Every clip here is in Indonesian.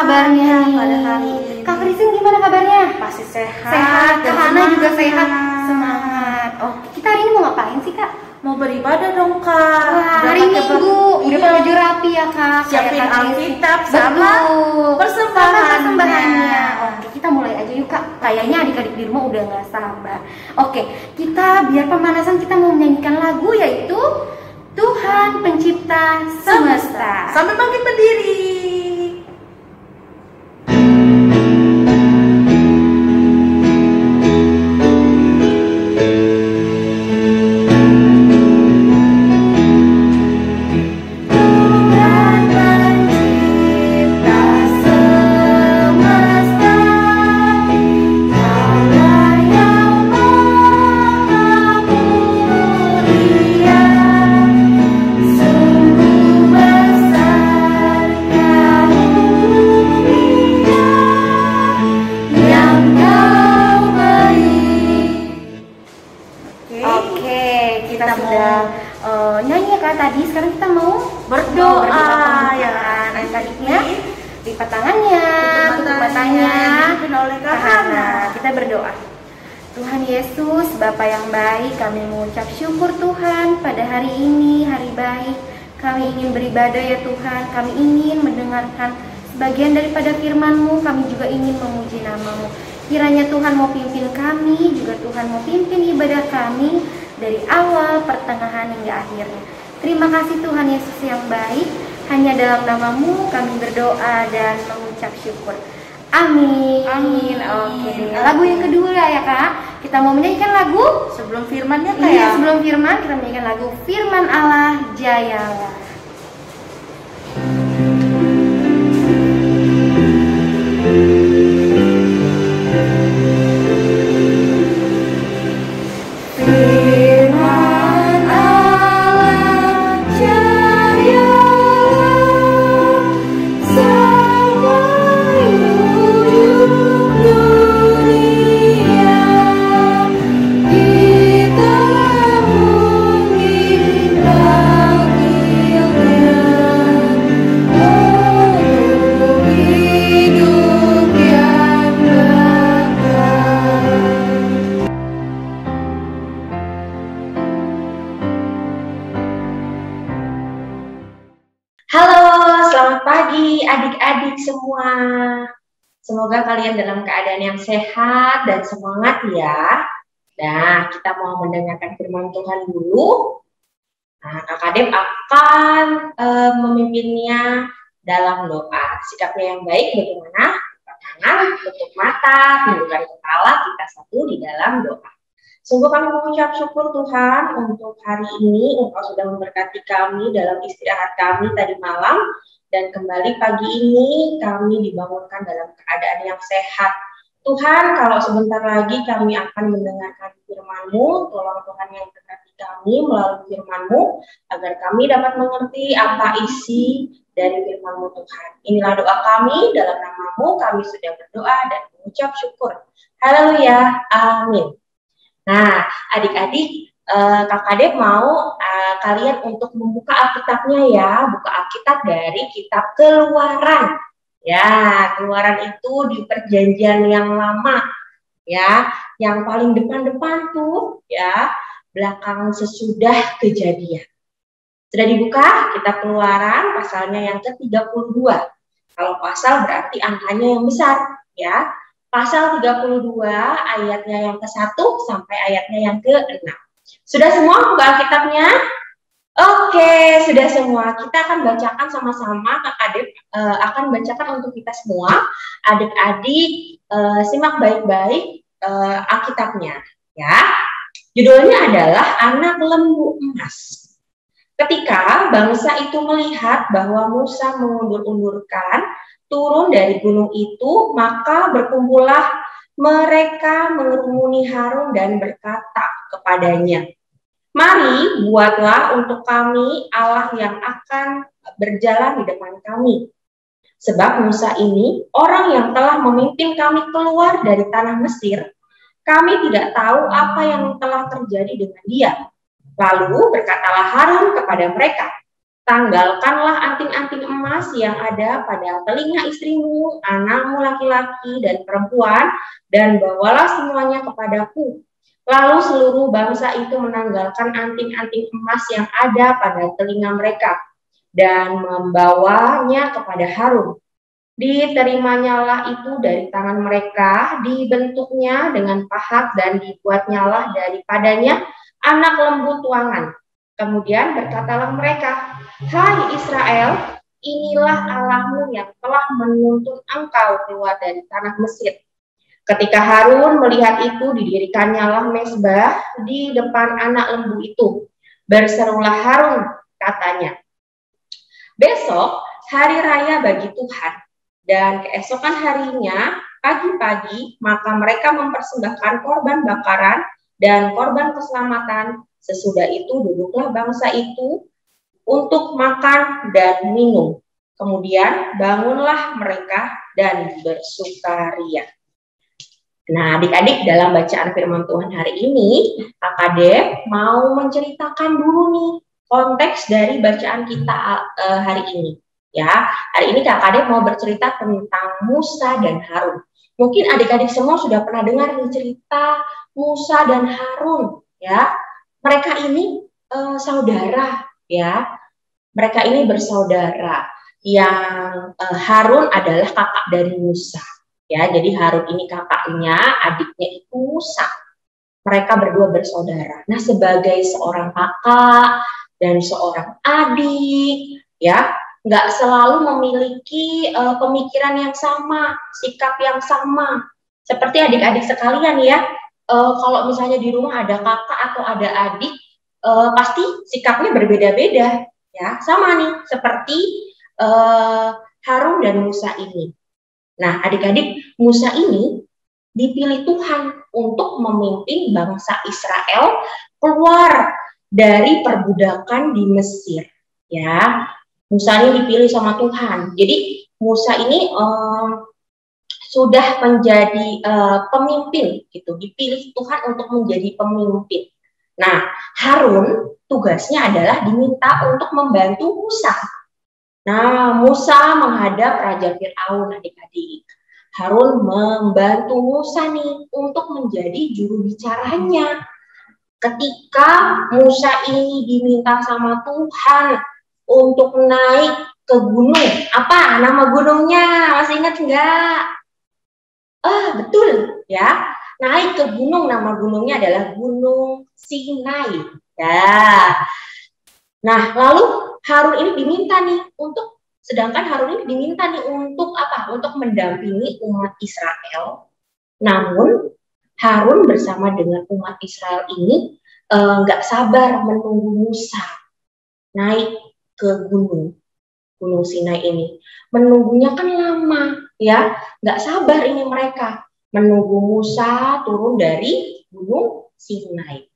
kabarnya pada hari ini? Kak Christine gimana kabarnya? Pasti sehat. Sehat, Kak Hana juga sehat. Semangat. Semangat. Oh, kita hari ini mau ngapain sih, Kak? Mau beribadah dong, Kak. Wah, hari Minggu. Udah baju rapi ya, Kak. Siapin Kayak Kak Alkitab Christine. sama Betul. persembahannya. Oke, kita mulai aja yuk, Kak. Kayaknya adik-adik di rumah udah nggak sabar. Oke, kita biar pemanasan kita mau menyanyikan lagu yaitu Tuhan Pencipta Semesta. Sampai bangkit berdiri. Kita sudah nyanyi ya, Kak, tadi. Sekarang kita mau berdoa ya. Adik-adiknya lipat tangannya, tutup matanya, dipimpin oleh Kak Hana. Kita berdoa. Tuhan Yesus, Bapa yang baik, kami mengucap syukur Tuhan pada hari ini, hari baik. Kami ingin beribadah ya Tuhan, kami ingin mendengarkan sebagian daripada firman-Mu, kami juga ingin memuji nama-Mu. Kiranya Tuhan mau pimpin kami, juga Tuhan mau pimpin ibadah kami dari awal, pertengahan hingga akhirnya. Terima kasih Tuhan Yesus yang baik. Hanya dalam nama-Mu kami berdoa dan mengucap syukur. Amin. Amin. Oke. Lagu yang kedua ya, Kak. Kita mau menyanyikan lagu Sebelum firmannya, Kak, iya, ya? sebelum firman kita menyanyikan lagu Firman Allah Jayalah. Adik-adik semua, semoga kalian dalam keadaan yang sehat dan semangat ya. Nah, kita mau mendengarkan firman Tuhan dulu. Nah, Kakak Dep akan memimpinnya dalam doa. Sikapnya yang baik bagaimana? Buka tangan, tutup mata, tundukkan kepala, kita satu di dalam doa. Sungguh kami mengucap syukur Tuhan untuk hari ini, Engkau sudah memberkati kami dalam istirahat kami tadi malam. Dan kembali pagi ini kami dibangunkan dalam keadaan yang sehat. Tuhan, kalau sebentar lagi kami akan mendengarkan firman-Mu, tolong Tuhan yang berkati kami melalui firman-Mu, agar kami dapat mengerti apa isi dari firman-Mu Tuhan. Inilah doa kami, dalam nama-Mu kami sudah berdoa dan mengucap syukur. Haleluya, amin. Nah, adik-adik, Kakak Dep mau kalian untuk membuka Alkitabnya ya, buka Alkitab dari kitab Keluaran. Ya, Keluaran itu di perjanjian yang lama, ya, yang paling depan-depan tuh, ya, belakang sesudah Kejadian. Sudah dibuka kitab Keluaran pasalnya yang ke-32. Kalau pasal berarti angkanya yang besar, ya. Pasal 32 ayatnya yang ke-1 sampai ayatnya yang ke-6. Sudah semua buka Alkitabnya? Oke, sudah semua. Kita akan bacakan sama-sama. Kakak Dep akan bacakan untuk kita semua. Adik-adik simak baik-baik Alkitabnya, ya. Judulnya adalah Anak Lembu Emas. Ketika bangsa itu melihat bahwa Musa mengundur-undurkan turun dari gunung itu, maka berkumpullah mereka mengerumuni Harun dan berkata kepadanya, "Mari buatlah untuk kami Allah yang akan berjalan di depan kami. Sebab Musa ini orang yang telah memimpin kami keluar dari tanah Mesir. Kami tidak tahu apa yang telah terjadi dengan dia." Lalu berkatalah Harun kepada mereka, Tanggalkanlah anting-anting emas yang ada pada telinga istrimu, anakmu laki-laki dan perempuan, dan bawalah semuanya kepadaku. Lalu seluruh bangsa itu menanggalkan anting-anting emas yang ada pada telinga mereka dan membawanya kepada Harun. Diterimanya itu dari tangan mereka, dibentuknya dengan pahat dan dibuatnyalah daripadanya anak lembu tuangan. Kemudian berkatalah mereka, "Hai Israel, inilah Allahmu yang telah menuntun engkau keluar dari tanah Mesir." Ketika Harun melihat itu, didirikannya mezbah di depan anak lembu itu. Berserulah Harun, katanya, "Besok hari raya bagi Tuhan, dan keesokan harinya pagi-pagi maka mereka mempersembahkan korban bakaran dan korban keselamatan. Sesudah itu duduklah bangsa itu untuk makan dan minum. Kemudian bangunlah mereka dan bersukaria." Nah, adik-adik, dalam bacaan firman Tuhan hari ini, Kakak Dep mau menceritakan dulu nih konteks dari bacaan kita hari ini. Ya, hari ini Kakak Dep mau bercerita tentang Musa dan Harun. Mungkin adik-adik semua sudah pernah dengar nih cerita Musa dan Harun. Ya, mereka ini saudara. Ya, mereka ini bersaudara. Yang Harun adalah kakak dari Musa. Ya, jadi Harun ini kakaknya, adiknya itu Musa. Mereka berdua bersaudara. Nah, sebagai seorang kakak dan seorang adik, ya, nggak selalu memiliki pemikiran yang sama, sikap yang sama. Seperti adik-adik sekalian ya, kalau misalnya di rumah ada kakak atau ada adik, pasti sikapnya berbeda-beda. Ya, sama nih, seperti Harun dan Musa ini. Nah, adik-adik, Musa ini dipilih Tuhan untuk memimpin bangsa Israel keluar dari perbudakan di Mesir. Ya, Musa ini dipilih sama Tuhan. Jadi Musa ini sudah menjadi pemimpin, gitu, dipilih Tuhan untuk menjadi pemimpin. Nah, Harun tugasnya adalah diminta untuk membantu Musa. Nah, Musa menghadap Raja Fir'aun, adik-adik. Harun membantu Musa nih untuk menjadi juru bicaranya. Ketika Musa ini diminta sama Tuhan untuk naik ke gunung. Apa nama gunungnya? Masih ingat enggak? Betul ya. Naik ke gunung, nama gunungnya adalah Gunung Sinai. Ya. Nah, lalu Harun ini diminta nih sedangkan Harun ini diminta nih untuk apa? Untuk mendampingi umat Israel. Namun Harun bersama dengan umat Israel ini nggak sabar menunggu Musa naik ke Gunung Sinai ini. Menunggunya kan lama, ya, nggak sabar ini mereka menunggu Musa turun dari Gunung Sinai.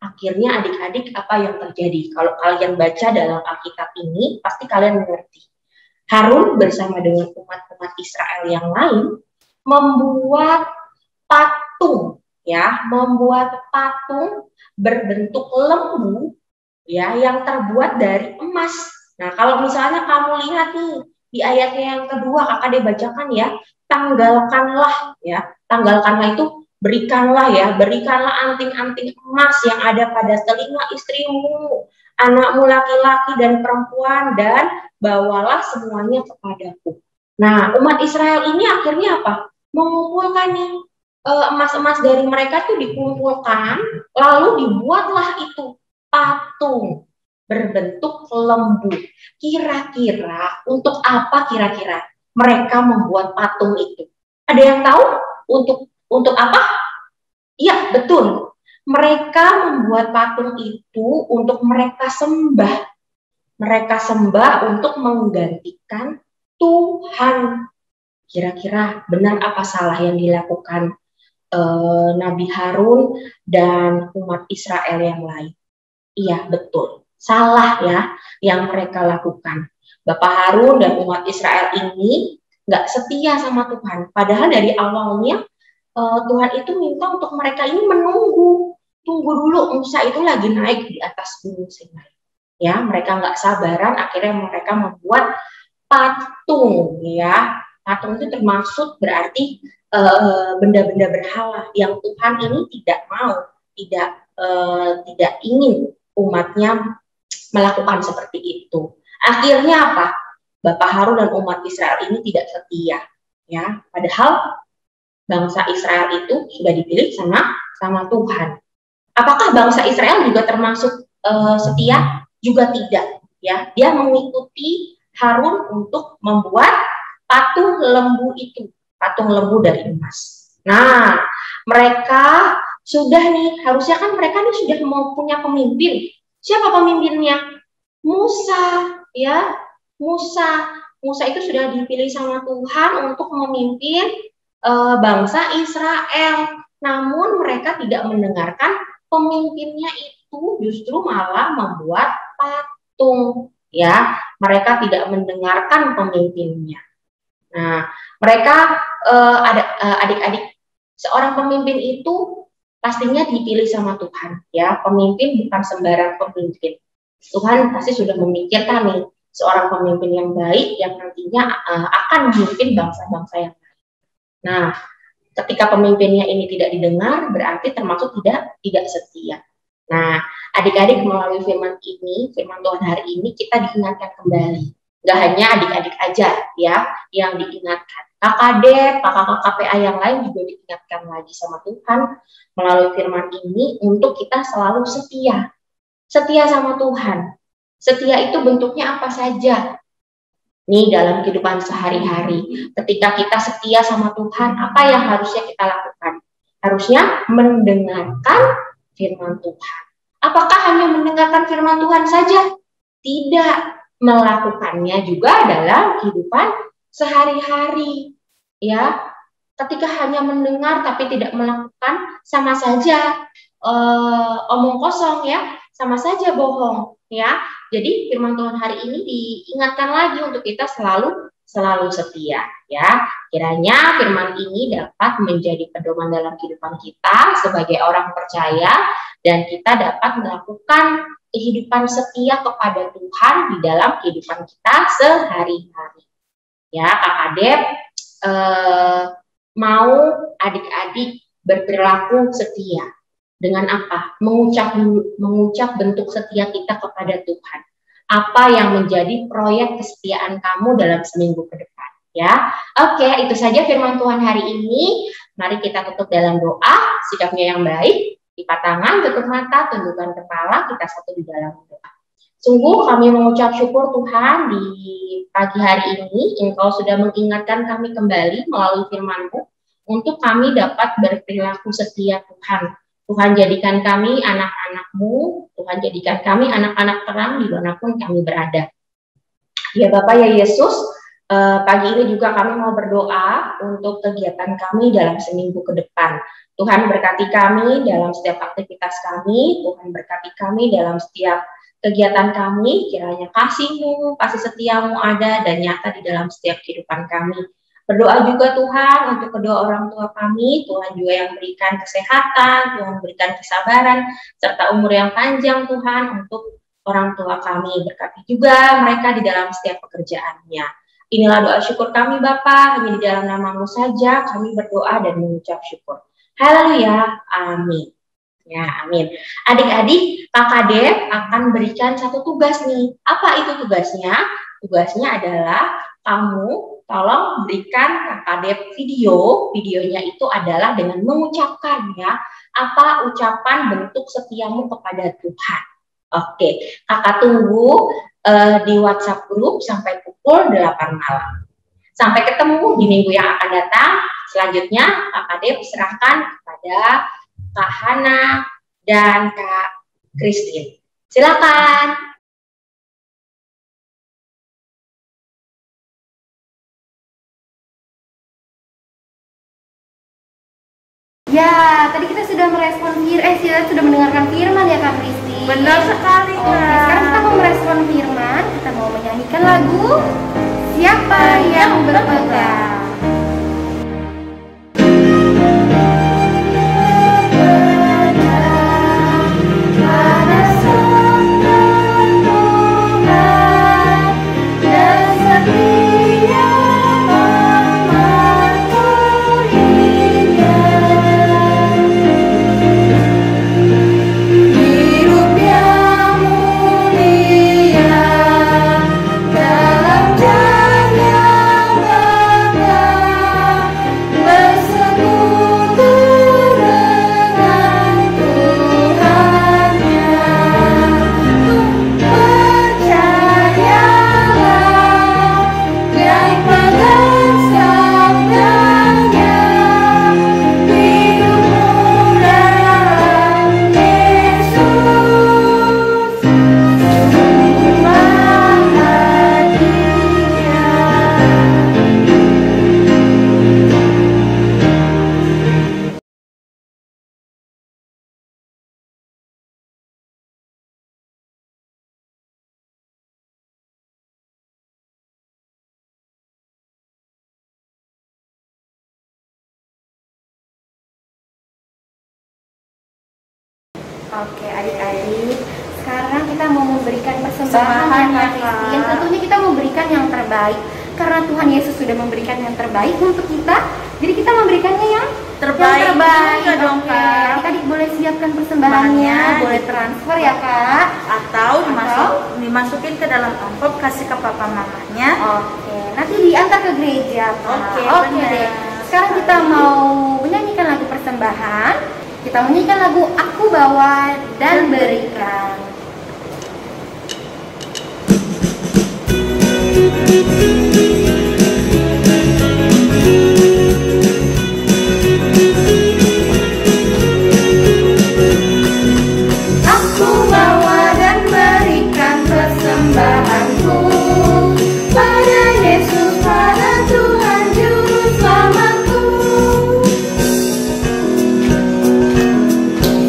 Akhirnya adik-adik apa yang terjadi? Kalau kalian baca dalam Alkitab ini, pasti kalian mengerti. Harun bersama dengan umat-umat Israel yang lain membuat patung, ya, membuat patung berbentuk lembu, ya, yang terbuat dari emas. Nah, kalau misalnya kamu lihat nih di ayatnya yang kedua, kakak dibacakan ya, tanggalkanlah, ya, tanggalkanlah itu berikanlah anting-anting emas yang ada pada telinga istrimu, anakmu laki-laki dan perempuan, dan bawalah semuanya kepadaku. Nah, umat Israel ini akhirnya apa? Mengumpulkan nih emas-emas dari mereka tuh dikumpulkan, lalu dibuatlah itu patung berbentuk lembu. Kira-kira untuk apa kira-kira mereka membuat patung itu? Ada yang tahu? Untuk apa? Iya, betul. Mereka membuat patung itu untuk mereka sembah. Mereka sembah untuk menggantikan Tuhan. Kira-kira benar apa salah yang dilakukan Nabi Harun dan umat Israel yang lain? Iya, betul. Salah ya yang mereka lakukan. Bapak Harun dan umat Israel ini nggak setia sama Tuhan. Padahal dari awalnya Tuhan itu minta untuk mereka ini tunggu dulu Musa itu lagi naik di atas Gunung Sinai. ya, mereka nggak sabaran, akhirnya mereka membuat patung, ya. Patung itu termasuk berarti benda-benda berhala yang Tuhan ini tidak mau, tidak ingin umatnya melakukan seperti itu. Akhirnya apa? Bapak Harun dan umat Israel ini tidak setia, ya. Padahal bangsa Israel itu sudah dipilih sama Tuhan. Apakah bangsa Israel juga termasuk setia? Juga tidak, ya. Dia mengikuti Harun untuk membuat patung lembu itu, patung lembu dari emas. Nah, mereka sudah nih, harusnya kan mereka nih sudah mau punya pemimpin. Siapa pemimpinnya? Musa, ya. Musa itu sudah dipilih sama Tuhan untuk memimpin bangsa Israel. Namun mereka tidak mendengarkan pemimpinnya itu, justru malah membuat patung, ya. Mereka tidak mendengarkan pemimpinnya. Nah, mereka adik-adik, seorang pemimpin itu pastinya dipilih sama Tuhan, ya. Pemimpin bukan sembarang pemimpin. Tuhan pasti sudah memikirkan nih seorang pemimpin yang baik yang nantinya akan memimpin bangsa-bangsa yang lain. Nah, ketika pemimpinnya ini tidak didengar, berarti termasuk tidak setia. Nah, adik-adik, melalui firman Tuhan hari ini kita diingatkan kembali. Gak hanya adik-adik aja, ya, yang diingatkan. Kakak-adik, kakak-kakak PA yang lain juga diingatkan lagi sama Tuhan melalui firman ini untuk kita selalu setia. Setia sama Tuhan. Setia itu bentuknya apa saja? Nih, dalam kehidupan sehari-hari, ketika kita setia sama Tuhan, apa yang harusnya kita lakukan? Harusnya mendengarkan firman Tuhan. Apakah hanya mendengarkan firman Tuhan saja? Tidak, melakukannya juga dalam kehidupan sehari-hari. Ya, ketika hanya mendengar tapi tidak melakukan, sama saja omong kosong, ya, sama saja bohong, ya. Jadi firman Tuhan hari ini diingatkan lagi untuk kita selalu setia, ya. Kiranya firman ini dapat menjadi pedoman dalam kehidupan kita sebagai orang percaya, dan kita dapat melakukan kehidupan setia kepada Tuhan di dalam kehidupan kita sehari-hari. Ya, Kakak-adik, mau adik-adik berperilaku setia dengan apa? Mengucap bentuk setia kita kepada Tuhan. Apa yang menjadi proyek kesetiaan kamu dalam seminggu ke depan, ya. Oke, itu saja firman Tuhan hari ini. Mari kita tutup dalam doa, sikapnya yang baik. Lipat tangan, tutup mata, tundukkan kepala, kita satu di dalam doa. Sungguh kami mengucap syukur Tuhan, di pagi hari ini Engkau sudah mengingatkan kami kembali melalui firman-Mu untuk kami dapat berperilaku setia Tuhan. Tuhan jadikan kami anak-anak-Mu, Tuhan jadikan kami anak-anak terang dimanapun kami berada. Ya Bapak, ya Yesus, pagi ini juga kami mau berdoa untuk kegiatan kami dalam seminggu ke depan. Tuhan berkati kami dalam setiap aktivitas kami, Tuhan berkati kami dalam setiap kegiatan kami, kiranya kasih-Mu, kasih setia-Mu ada dan nyata di dalam setiap kehidupan kami. Berdoa juga Tuhan untuk kedua orang tua kami, Tuhan juga yang berikan kesehatan, Tuhan berikan kesabaran, serta umur yang panjang Tuhan untuk orang tua kami. Berkati juga mereka di dalam setiap pekerjaannya. Inilah doa syukur kami Bapa, hanya di dalam nama-Mu saja kami berdoa dan mengucap syukur. Haleluya, amin. Ya, amin. Adik-adik, Kakak-adik akan berikan satu tugas nih. Apa itu tugasnya? Tugasnya adalah kamu tolong berikan Kakak-adik videonya itu adalah dengan mengucapkan, ya, apa ucapan bentuk setiamu kepada Tuhan. Oke, Kakak tunggu di WhatsApp grup sampai pukul 8 malam. Sampai ketemu di minggu yang akan datang. Selanjutnya, Kakak-adik serahkan kepada Kak Hana dan Kak Christine. Silakan. Ya, tadi kita sudah sudah mendengarkan firman ya Kak Christine. Benar sekali, Kak. Oke, sekarang kita mau merespon firman, kita mau menyanyikan lagu Siapa yang Berpegang. Pada Oke, adik-adik, sekarang kita mau memberikan persembahan ya, Kak Christine. Tentunya kita mau berikan yang terbaik karena Tuhan Yesus sudah memberikan yang terbaik untuk kita. Jadi kita memberikannya yang Terbaik juga dong, Oke, Kak. adik-adik boleh siapkan persembahannya, Bahannya boleh transfer ya Kak. Atau dimasukin ke dalam amplop, kasih ke papa mamanya. Oke, nanti diantar ke gereja Kak. Oke, Oke benar. deh. Sekarang kita mau menyanyikan lagu persembahan. Kita menyanyikan lagu Aku Bawa dan Berikan. Aku bawa dan berikan persembahanku pada Yesus, pada Tuhan Juru Selamatku.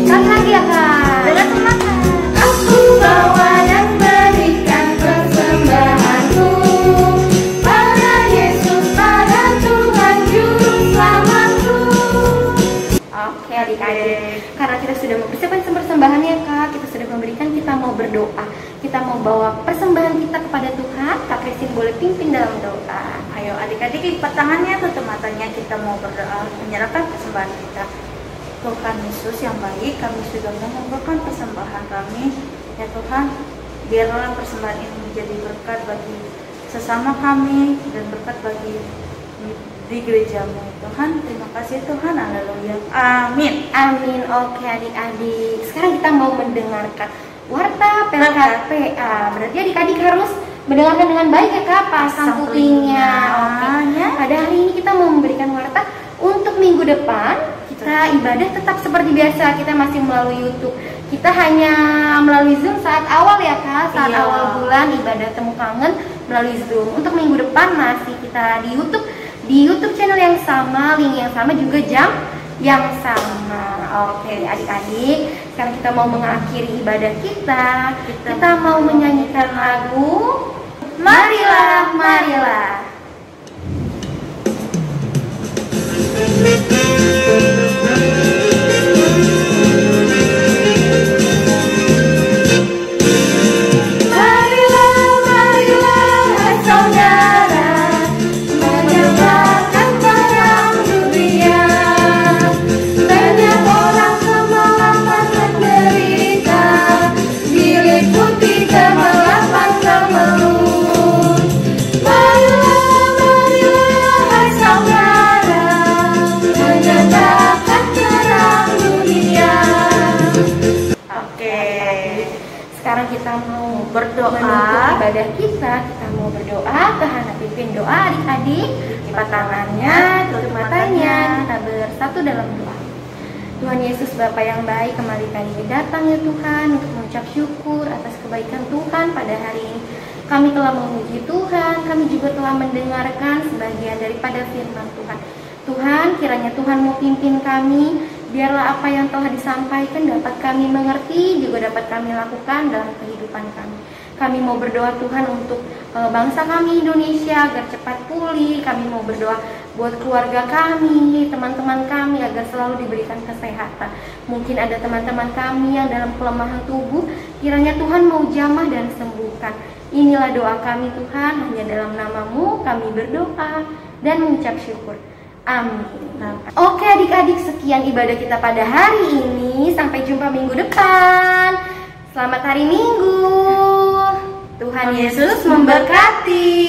Sekali lagi ya Kak. Dengan semangat. Aku bawa dan berikan persembahanku pada Yesus, pada Tuhan Juru Selamatku. Oke adik-adik, karena kita sudah mempersiapkan persembahannya Kak, kita sudah memberikan, kita mau berdoa. Kita mau bawa persembahan kita kepada Tuhan. Kak Christine boleh pimpin dalam doa. Ayo adik-adik lipat tangannya, tutup matanya, kita mau berdoa menyerahkan persembahan kita. Tuhan Yesus yang baik, kami sudah mengumpulkan persembahan kami. Ya Tuhan, biarlah persembahan ini menjadi berkat bagi sesama kami dan berkat bagi di gerejamu. Tuhan, terima kasih Tuhan, haleluya, amin. Amin. Oke adik-adik, sekarang kita mau mendengarkan warta PKPA. Berarti adik-adik harus mendengarkan dengan baik ya Kak, pasang kupingnya. Oke. Ya. Pada hari ini kita mau memberikan warta untuk minggu depan. Kita ibadah tetap seperti biasa, kita masih melalui YouTube. Kita hanya melalui Zoom saat awal ya Kak, saat Iya. awal bulan ibadah temu kangen melalui Zoom. Untuk minggu depan masih kita di YouTube channel yang sama, link yang sama, juga jam yang sama. Oke adik-adik, sekarang kita mau mengakhiri ibadah kita. Kita mau menyanyikan lagu Marilah, Marilah. Marilah, marilah, hai saudara, menyalakan terang dunia. Banyak orang kemalaman menderita, diliputi kemalaman kemelut. Marilah, marilah, hai saudara, menyalakan terang dunia. Oke. Sekarang kita mau Berdoa. menutup ibadah kita mau berdoa. Tuhan pimpin doa adik-adik. Lipat tangannya, tutup matanya, kita bersatu dalam doa. Tuhan Yesus Bapa yang baik, kembali kami datang ya Tuhan untuk mengucap syukur atas kebaikan Tuhan pada hari ini. Kami telah memuji Tuhan, kami juga telah mendengarkan sebagian daripada firman Tuhan. Tuhan, kiranya Tuhan mau pimpin kami, biarlah apa yang telah disampaikan dapat kami mengerti, juga dapat kami lakukan dalam kehidupan kami. Kami mau berdoa Tuhan untuk bangsa kami Indonesia agar cepat pulih. Kami mau berdoa buat keluarga kami, teman-teman kami agar selalu diberikan kesehatan. Mungkin ada teman-teman kami yang dalam kelemahan tubuh, kiranya Tuhan mau jamah dan sembuhkan. Inilah doa kami Tuhan, hanya dalam nama-Mu kami berdoa dan mengucap syukur. Amin. Oke adik-adik, sekian ibadah kita pada hari ini. Sampai jumpa minggu depan. Selamat hari Minggu. Tuhan Yesus memberkati.